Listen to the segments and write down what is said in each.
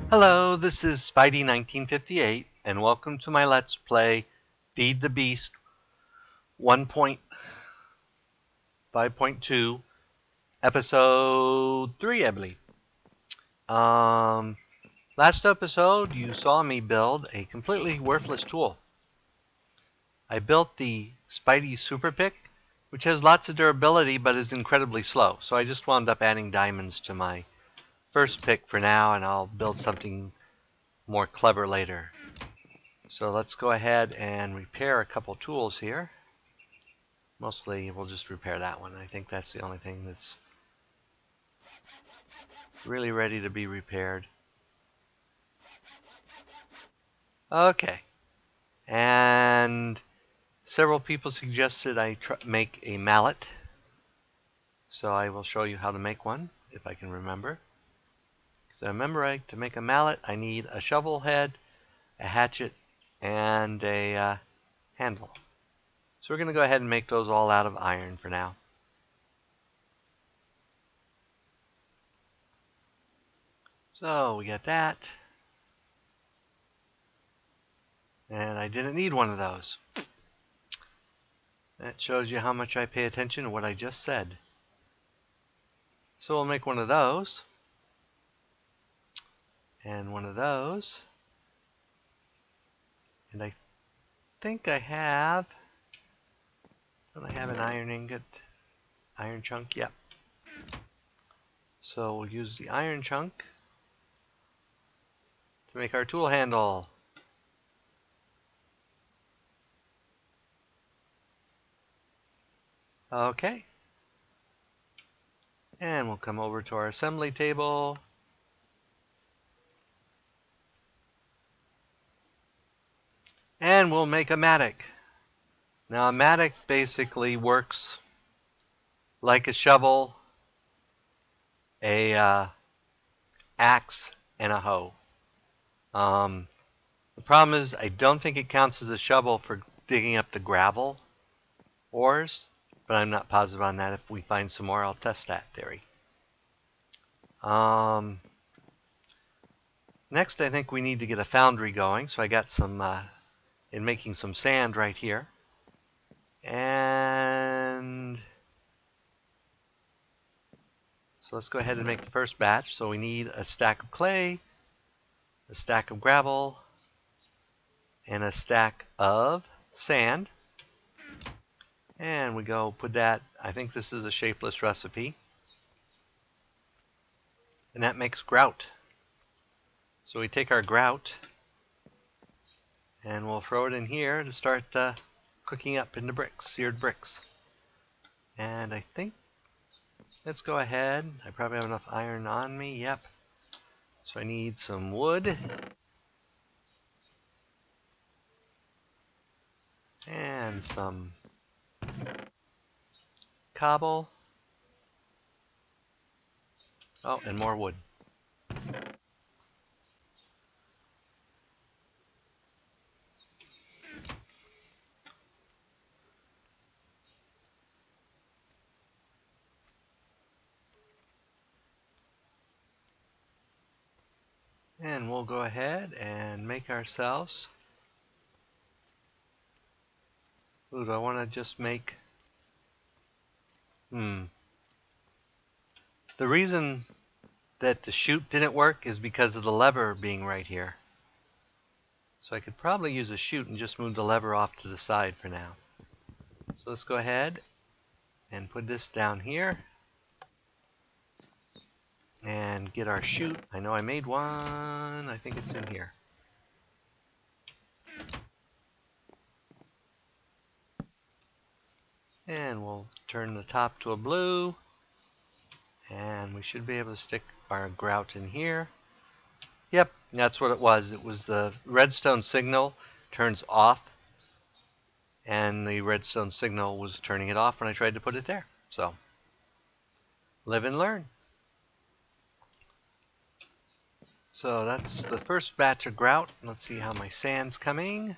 Hello, this is Spidey1958, and welcome to my Let's Play Feed the Beast 1.5.2, Episode 3, I believe. Last episode, you saw me build a completely worthless tool. I built the Spidey Super Pick, which has lots of durability but is incredibly slow, so I just wound up adding diamonds to my first pick for now, and I'll build something more clever later. So let's go ahead and repair a couple tools here. Mostly we'll just repair that one. I think that's the only thing that's really ready to be repaired. Okay. And several people suggested I make a mallet. So I will show you how to make one, if I can remember. Because I remember to make a mallet, I need a shovel head, a hatchet, and a handle. So we're going to go ahead and make those all out of iron for now. So we got that. And I didn't need one of those. That shows you how much I pay attention to what I just said. So we'll make one of those. And one of those. And I think I have... Don't I have an iron ingot? Iron chunk? Yep. So we'll use the iron chunk to make our tool handle. Okay. And we'll come over to our assembly table. And we'll make a mattock. Now a mattock basically works like a shovel, a axe, and a hoe. The problem is I don't think it counts as a shovel for digging up the gravel ores, but I'm not positive on that. If we find some more, I'll test that theory. Next, I think we need to get a foundry going, so I got some in making some sand right here. And so let's go ahead and make the first batch. So we need a stack of clay, a stack of gravel, and a stack of sand. And we go put that, I think this is a shapeless recipe. And that makes grout. So we take our grout and we'll throw it in here to start cooking up into bricks, seared bricks. And I think, let's go ahead. I probably have enough iron on me, yep. So I need some wood. And some cobble. Oh, and more wood. And we'll go ahead and make ourselves... Ooh, do I want to just make... The reason that the chute didn't work is because of the lever being right here. So I could probably use a chute and just move the lever off to the side for now. So let's go ahead and put this down here. And get our chute. I know I made one. I think it's in here. And we'll turn the top to a blue. And we should be able to stick our grout in here. Yep, that's what it was. It was the redstone signal turns off. And the redstone signal was turning it off when I tried to put it there. So, live and learn. So that's the first batch of grout. Let's see how my sand's coming.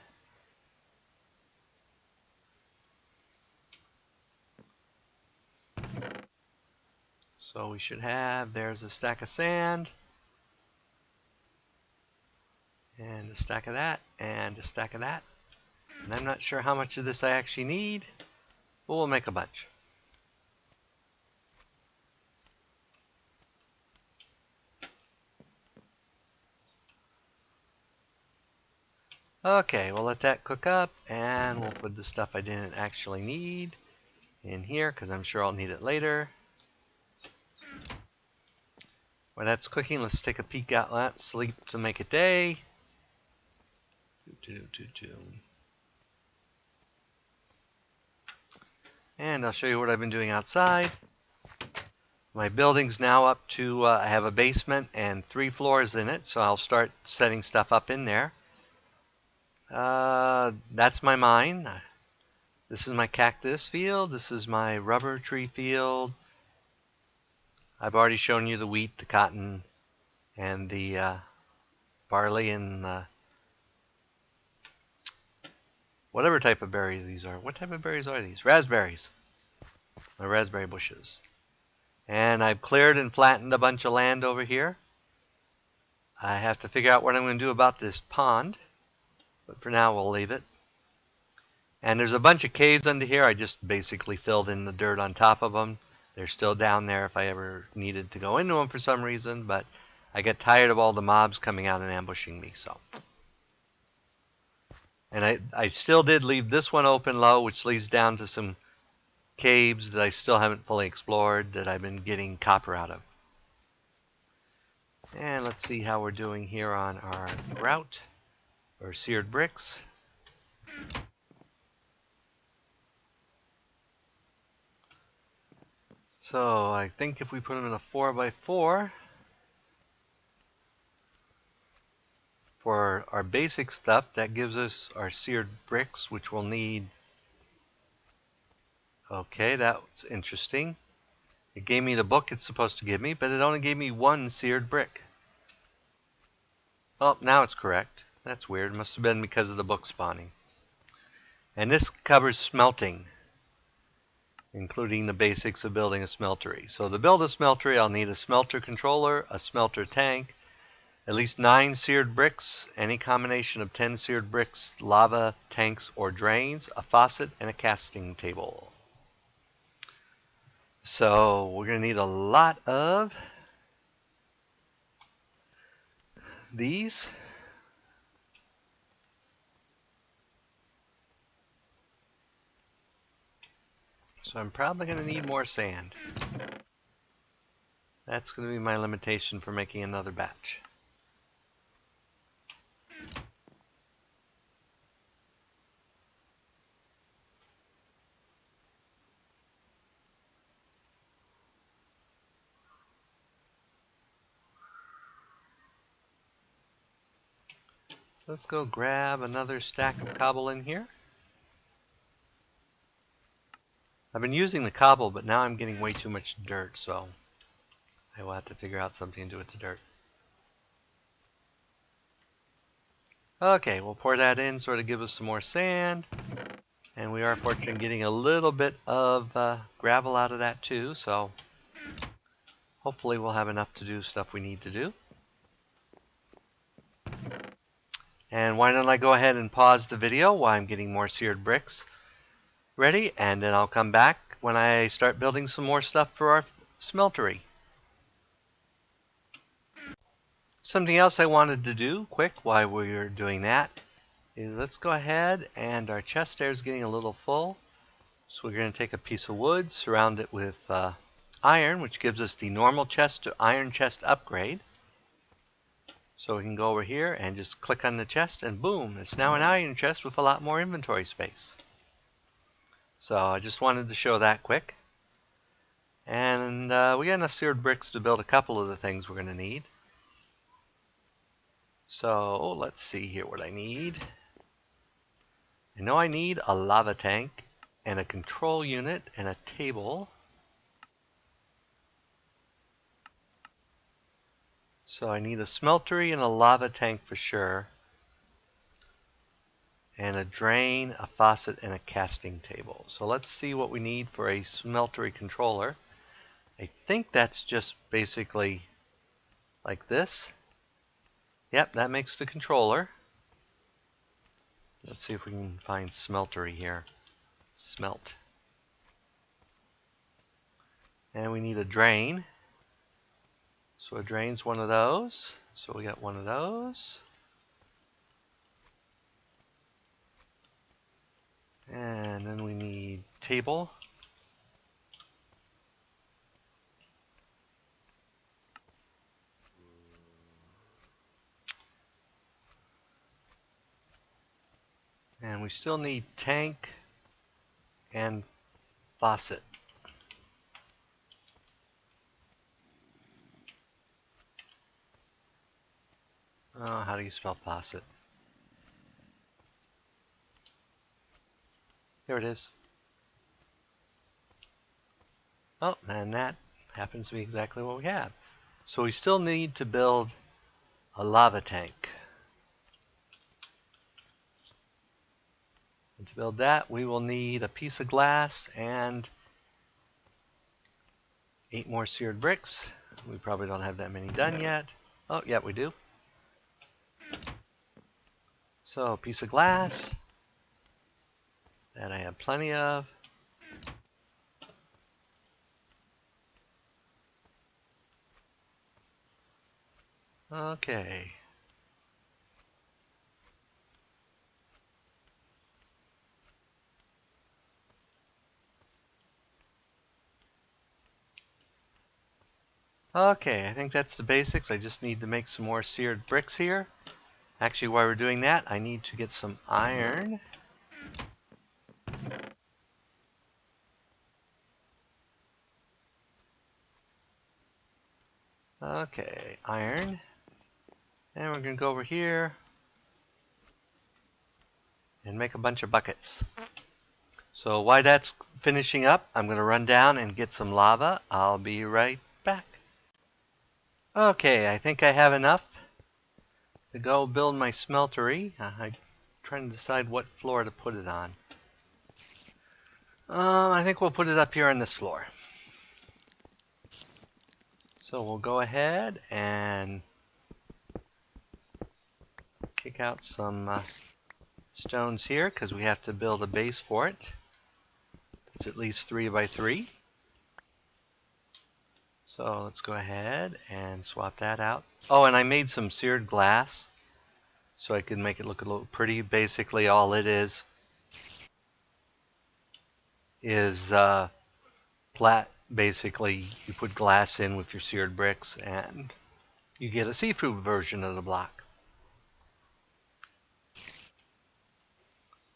So we should have, there's a stack of sand. stack of that, and a stack of that. And I'm not sure how much of this I actually need, but we'll make a bunch. Okay, we'll let that cook up, and we'll put the stuff I didn't actually need in here, because I'm sure I'll need it later. While that's cooking, let's take a peek out at sleep to make a day. And I'll show you what I've been doing outside. My building's now up to, I have a basement and 3 floors in it, so I'll start setting stuff up in there. That's my mine. This is my cactus field. This is my rubber tree field. I've already shown you the wheat, the cotton, and the barley, and whatever type of berry these are. What type of berries are these? Raspberries. My raspberry bushes. And I've cleared and flattened a bunch of land over here. I have to figure out what I'm going to do about this pond, but for now we'll leave it. And there's a bunch of caves under here. I just basically filled in the dirt on top of them. They're still down there if I ever needed to go into them for some reason, but I get tired of all the mobs coming out and ambushing me, so. And I still did leave this one open low, which leads down to some caves that I still haven't fully explored that I've been getting copper out of. And let's see how we're doing here on our grout, or seared bricks. So I think if we put them in a 4x4, for our basic stuff, that gives us our seared bricks, which we'll need. Okay, that's interesting. It gave me the book it's supposed to give me, but it only gave me 1 seared brick. Oh, now it's correct. That's weird. Must have been because of the book spawning. And this covers smelting, including the basics of building a smeltery. So to build a smeltery, I'll need a smelter controller, a smelter tank, at least 9 seared bricks, any combination of 10 seared bricks, lava tanks or drains, a faucet, and a casting table. So we're going to need a lot of these. So I'm probably going to need more sand. That's going to be my limitation for making another batch. Let's go grab another stack of cobble in here. I've been using the cobble, but now I'm getting way too much dirt, so I will have to figure out something to do with the dirt. Okay, we'll pour that in, sort of give us some more sand. And we are fortunate in getting a little bit of gravel out of that too, so hopefully we'll have enough to do stuff we need to do. And why don't I go ahead and pause the video while I'm getting more seared bricks ready, and then I'll come back when I start building some more stuff for our smeltery. Something else I wanted to do quick while we're doing that is let's go ahead, and our chest there is getting a little full. So we're going to take a piece of wood, surround it with iron, which gives us the normal chest to iron chest upgrade. So we can go over here and just click on the chest, and boom, it's now an iron chest with a lot more inventory space. So I just wanted to show that quick. And we got enough seared bricks to build a couple of the things we're going to need. So let's see here what I need. I know I need a lava tank and a control unit and a table. So I need a smeltery and a lava tank for sure. And a drain, a faucet, and a casting table. So let's see what we need for a smeltery controller. I think that's just basically like this. Yep, that makes the controller. Let's see if we can find smeltery here. Smelt. And we need a drain. So a drain's one of those. So we got one of those. And then we need table. And we still need tank and faucet. Oh, how do you spell faucet? Here it is. Oh, and that happens to be exactly what we have. So we still need to build a lava tank. And to build that, we will need a piece of glass and 8 more seared bricks. We probably don't have that many done yet. Oh, yeah, we do. So, a piece of glass that I have plenty of. Okay. Okay, I think that's the basics. I just need to make some more seared bricks here. Actually, while we're doing that, I need to get some iron. Okay, iron. And we're going to go over here and make a bunch of buckets. So while that's finishing up, I'm going to run down and get some lava. I'll be right back. Okay, I think I have enough to go build my smeltery. I'm trying to decide what floor to put it on. I think we'll put it up here on this floor. So we'll go ahead and kick out some stones here because we have to build a base for it. It's at least 3 by 3. So let's go ahead and swap that out. Oh, and I made some seared glass so I can make it look a little pretty. Basically all it is flat. Basically you put glass in with your seared bricks and you get a see-through version of the block,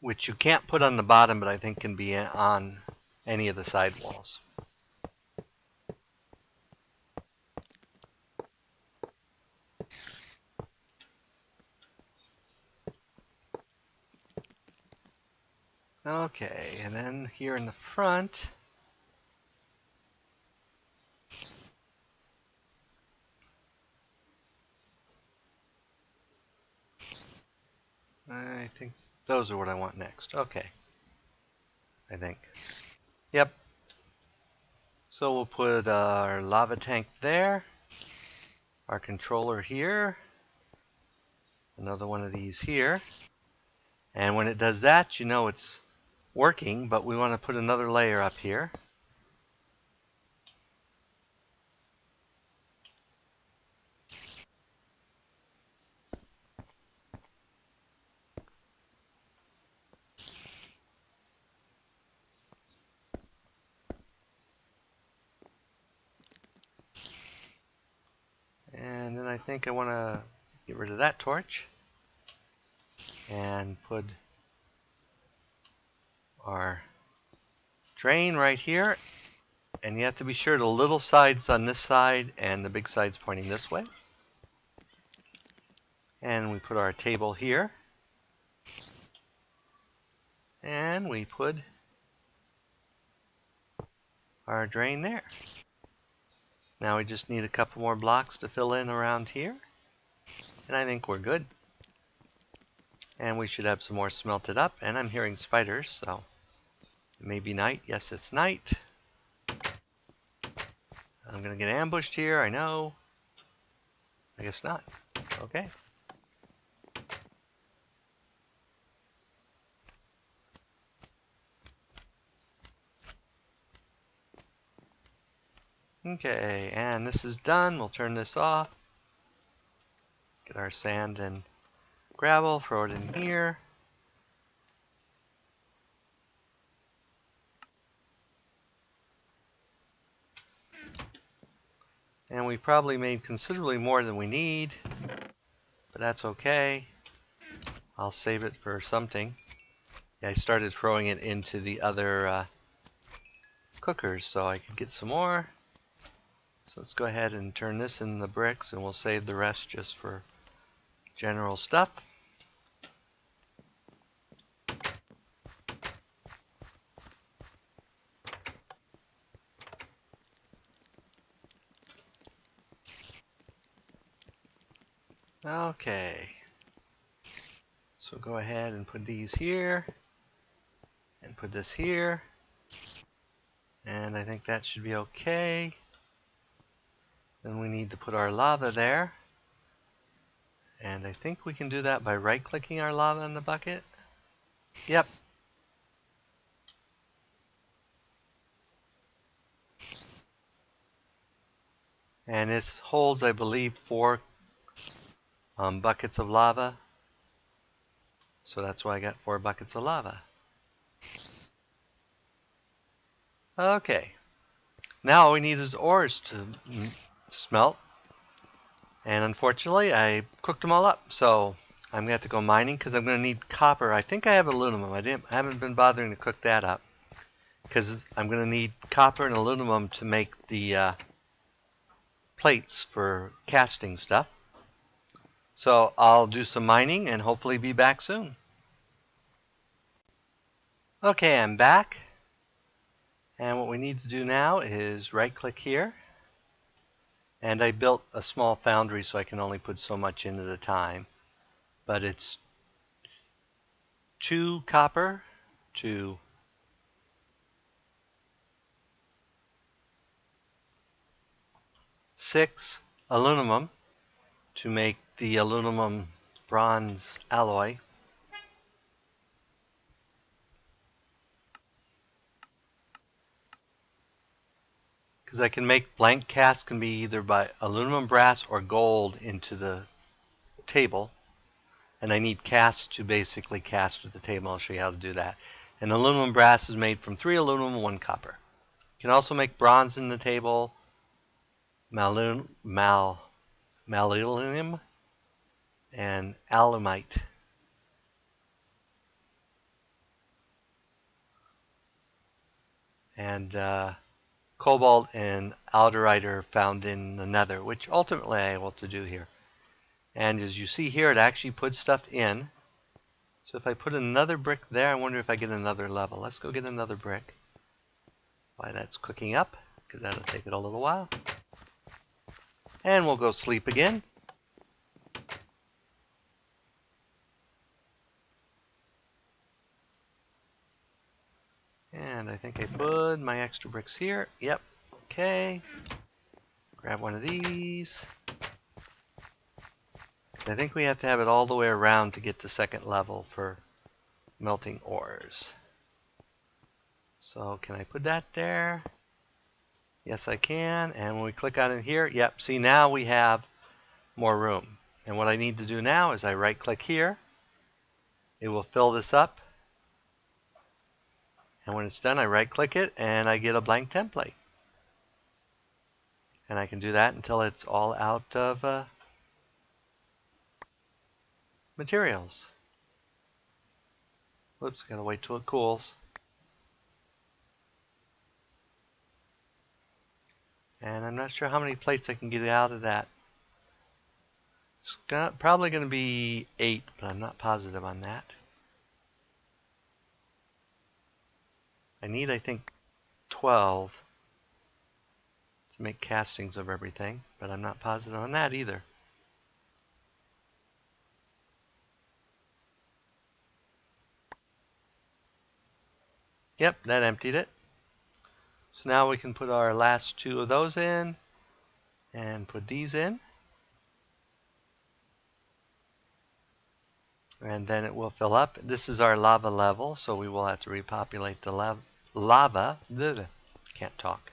which you can't put on the bottom, but I think can be on any of the side walls. Okay, and then here in the front, I think those are what I want next. Okay, I think. Yep. So we'll put our lava tank there, our controller here, another one of these here, and when it does that, you know it's working, but we want to put another layer up here. And then I think I want to get rid of that torch and put our drain right here. And you have to be sure the little side's on this side and the big side's pointing this way. And we put our table here. And we put our drain there. Now we just need a couple more blocks to fill in around here. And I think we're good. And we should have some more smelted up. And I'm hearing spiders, so it may be night. Yes, it's night. I'm going to get ambushed here, I know. I guess not. Okay. Okay, and this is done. We'll turn this off. Get our sand and gravel, throw it in here. And we probably made considerably more than we need, but that's okay. I'll save it for something. Yeah, I started throwing it into the other cookers so I could get some more. So let's go ahead and turn this in the bricks, and we'll save the rest just for general stuff. Okay. So go ahead and put these here, and put this here. And I think that should be okay. Then we need to put our lava there. And I think we can do that by right-clicking our lava in the bucket. Yep. And this holds, I believe, 4 buckets of lava. So that's why I got 4 buckets of lava. Okay. Now all we need is ores to smelt. And unfortunately, I cooked them all up. So I'm going to have to go mining because I'm going to need copper. I think I have aluminum. I haven't been bothering to cook that up, because I'm going to need copper and aluminum to make the plates for casting stuff. So I'll do some mining and hopefully be back soon. Okay, I'm back. And what we need to do now is right-click here. And I built a small foundry so I can only put so much in at a time. But it's 2 copper to 6 aluminum to make the aluminum bronze alloy. Because I can make blank casts, can be either by aluminum, brass, or gold into the table. And I need casts to basically cast with the table. I'll show you how to do that. And aluminum brass is made from 3 aluminum, 1 copper. You can also make bronze in the table, malleolinium, and alumite. And cobalt and alderite are found in the nether, which ultimately I will to do here. And as you see here, it actually puts stuff in. So if I put another brick there, I wonder if I get another level. Let's go get another brick while that's cooking up, because that'll take it a little while. And we'll go sleep again. And I think I put my extra bricks here. Yep. Okay. Grab one of these. I think we have to have it all the way around to get to second level for melting ores. So can I put that there? Yes, I can. And when we click on it here, yep, see, now we have more room. And what I need to do now is I right click here. It will fill this up. And when it's done, I right click it and I get a blank template. And I can do that until it's all out of materials. Whoops, gotta wait till it cools. And I'm not sure how many plates I can get out of that. It's probably going to be 8, but I'm not positive on that. I need, I think, 12 to make castings of everything, but I'm not positive on that either. Yep, that emptied it. So now we can put our last 2 of those in and put these in. And then it will fill up. This is our lava level, so we will have to repopulate the lava. Can't talk.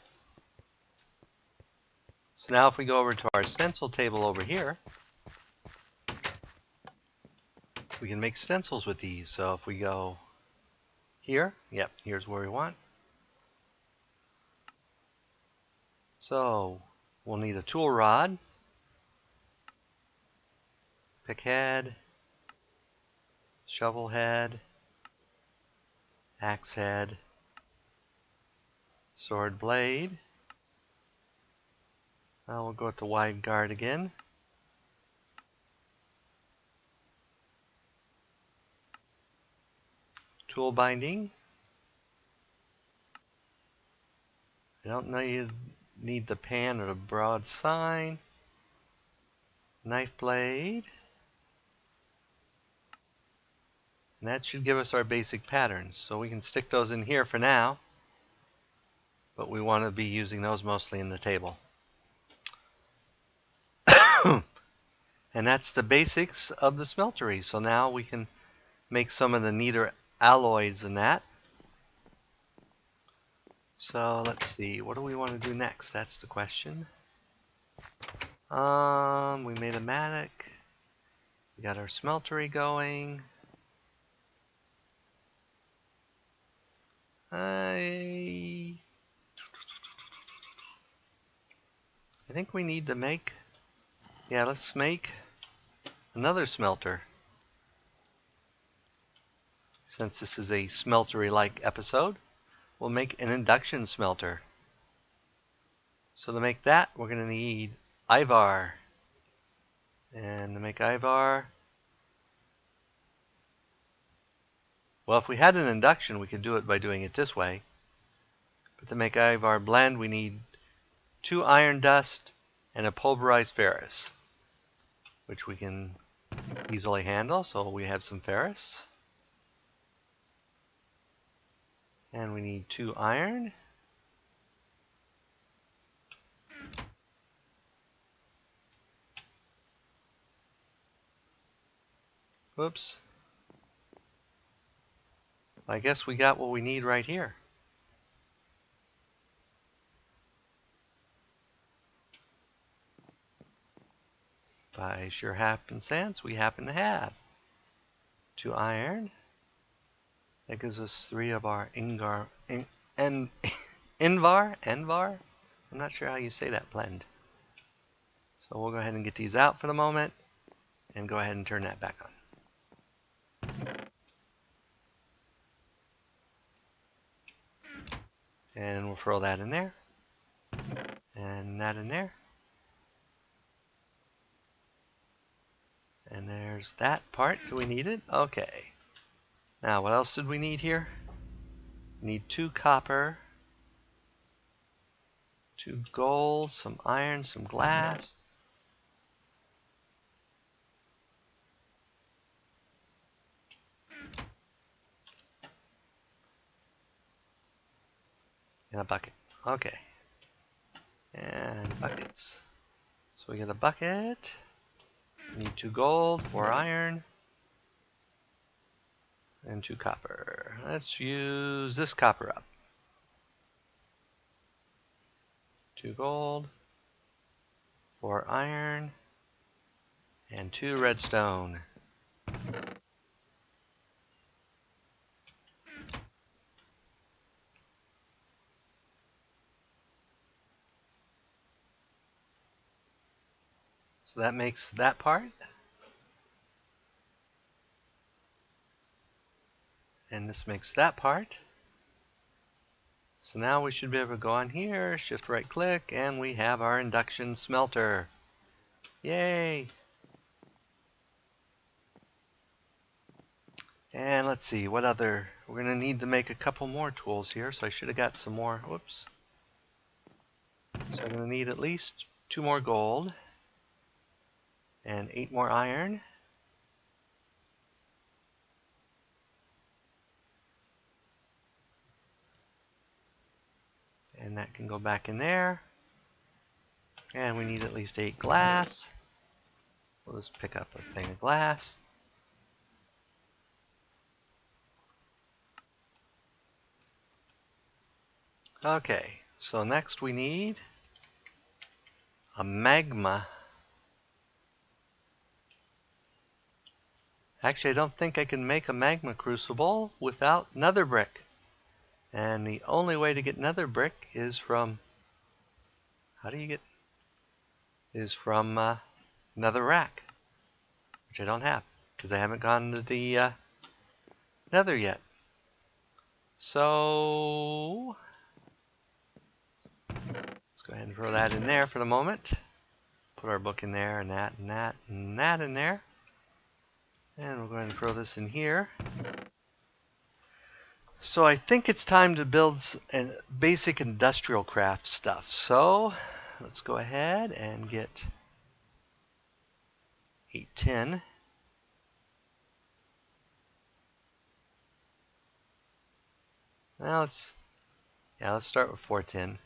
Now if we go over to our stencil table over here, we can make stencils with these. So if we go here, yep, here's where we want. So we'll need a tool rod, pick head, shovel head, axe head, sword blade. Now we'll go to wide guard again. Tool binding. I don't know you need the pan or the broad sign. Knife blade. And that should give us our basic patterns. So we can stick those in here for now. But we want to be using those mostly in the table. And that's the basics of the smeltery. So now we can make some of the neater alloys in that. So let's see, what do we want to do next? That's the question. We made a mattock. We got our smeltery going. I think we need to make, yeah, let's make another smelter. Since this is a smeltery-like episode, we'll make an induction smelter. So to make that, we're going to need Ivar. And to make Ivar, well, if we had an induction, we could do it by doing it this way. But to make Ivar blend, we need 2 iron dust and a pulverized ferrous, which we can easily handle. So we have some ferrous. And we need 2 iron. Whoops. I guess we got what we need right here. By sheer happenstance, we happen to have 2 iron. That gives us 3 of our Invar. I'm not sure how you say that blend. So we'll go ahead and get these out for the moment and go ahead and turn that back on. And we'll throw that in there. And that in there. And there's that part. Do we need it? Okay. Now what else did we need here? We need 2 copper, 2 gold, some iron, some glass. And a bucket. Okay. And buckets. So we get a bucket. We need 2 gold, 4 iron, and 2 copper. Let's use this copper up. 2 gold, 4 iron, and 2 redstone. So that makes that part. And this makes that part. So now we should be able to go on here, shift right click, and we have our induction smelter. Yay! And let's see, what other, we're going to need to make a couple more tools here, so I should have got some more, whoops. So I'm going to need at least 2 more gold, and 8 more iron. And that can go back in there. And we need at least 8 glass. We'll just pick up a thing of glass. Okay, so next we need a magma. Actually, I don't think I can make a magma crucible without nether brick. And the only way to get nether brick is from, how do you get, is from nether rack, which I don't have because I haven't gone to the nether yet. So let's go ahead and throw that in there for the moment. Put our book in there, and that, and that, and that in there. And we're going to throw this in here. So I think it's time to build basic industrial craft stuff. So let's go ahead and get a tin. Now let's start with 4 tin.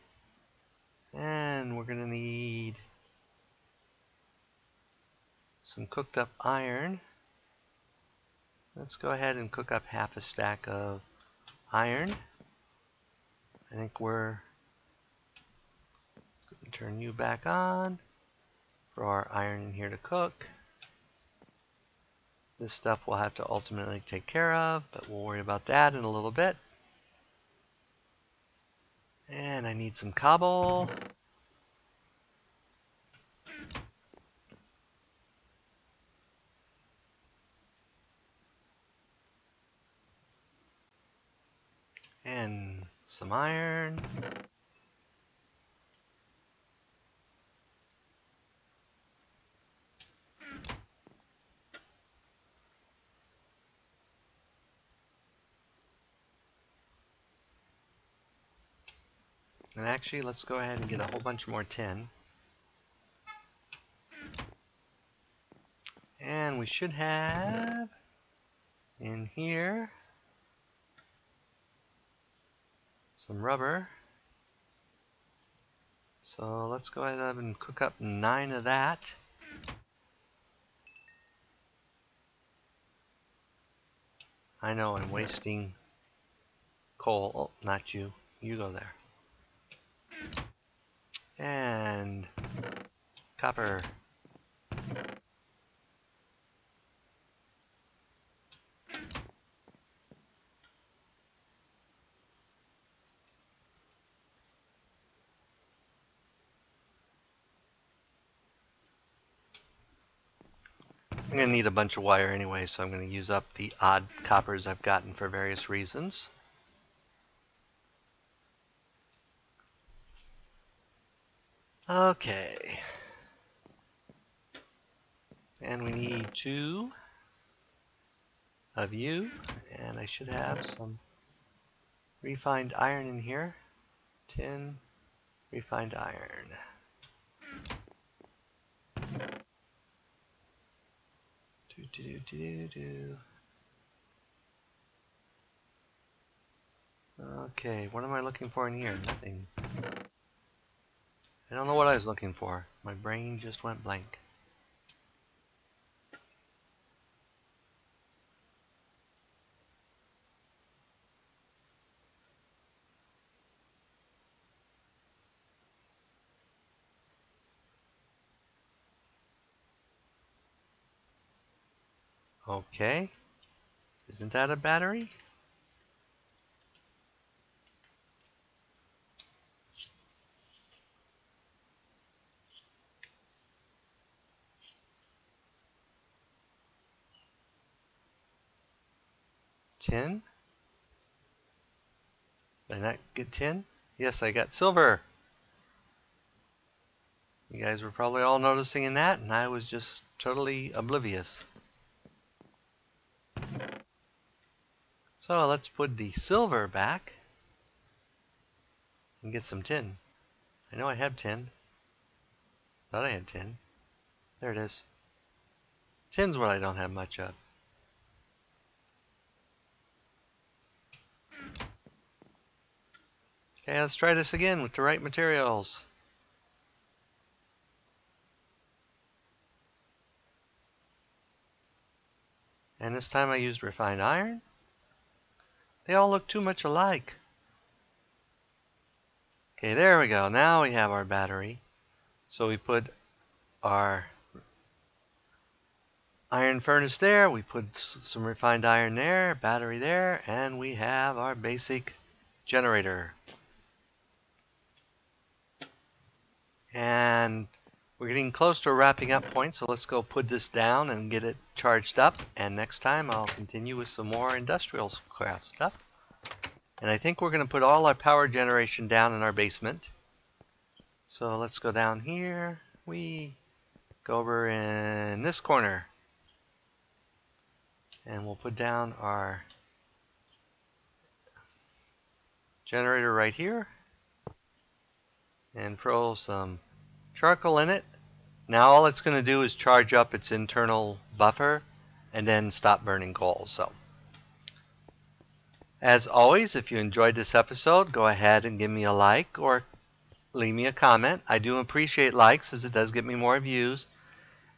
And we're going to need some cooked up iron. Let's go ahead and cook up half a stack of iron. I think let's go and turn you back on. Throw our iron in here to cook. This stuff we'll have to ultimately take care of, but we'll worry about that in a little bit. And I need some cobble. And some iron. And actually, let's go ahead and get a whole bunch more tin. And we should have in here some rubber. So let's go ahead and cook up 9 of that. I know I'm wasting coal. Oh, not you. You go there. And copper. I'm going to need a bunch of wire anyway, so I'm going to use up the odd coppers I've gotten for various reasons. Okay. And we need 2 of you, and I should have some refined iron in here. Tin, refined iron. Okay, what am I looking for in here? Nothing. I don't know what I was looking for. My brain just went blank. Okay. Isn't that a battery? Tin? Did I not get tin? Yes, I got silver. You guys were probably all noticing in that, and I was just totally oblivious. So let's put the silver back and get some tin. I know I have tin. Thought I had tin. There it is. Tin's what I don't have much of. Okay, let's try this again with the right materials. And this time I used refined iron. They all look too much alike. Okay, there we go. Now we have our battery. So we put our iron furnace there, we put some refined iron there, battery there, and we have our basic generator. And we're getting close to a wrapping up point, so let's go put this down and get it charged up, and next time I'll continue with some more industrial craft stuff. And I think we're going to put all our power generation down in our basement. So let's go down here. We go over in this corner. And we'll put down our generator right here. And throw some charcoal in it. Now all it's going to do is charge up its internal buffer and then stop burning coal. So, as always, if you enjoyed this episode, go ahead and give me a like or leave me a comment. I do appreciate likes as it does get me more views.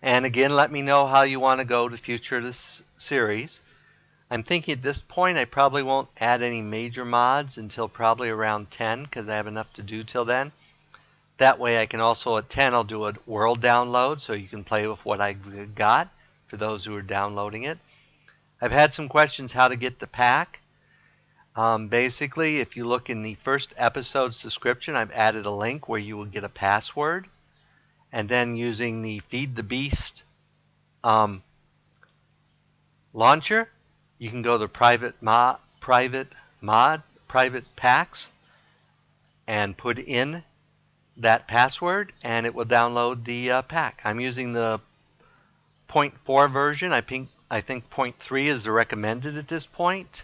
And again, let me know how you want to go to future this series. I'm thinking at this point I probably won't add any major mods until probably around 10 because I have enough to do till then. That way I can also at 10 I'll do a world download so you can play with what I got for those who are downloading it. I've had some questions how to get the pack. Basically, if you look in the first episode's description, I've added a link where you will get a password. And then using the Feed the Beast launcher, you can go to private packs and put in that password and it will download the pack. I'm using the 0.4 version. I think 0.3 is the recommended at this point,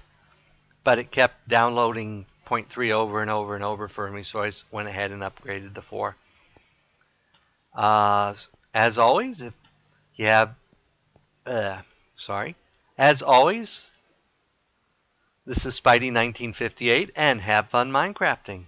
but it kept downloading 0.3 over and over and over for me, so I went ahead and upgraded to 4. As always, if you have as always, this is Spidey 1958 and have fun Minecrafting.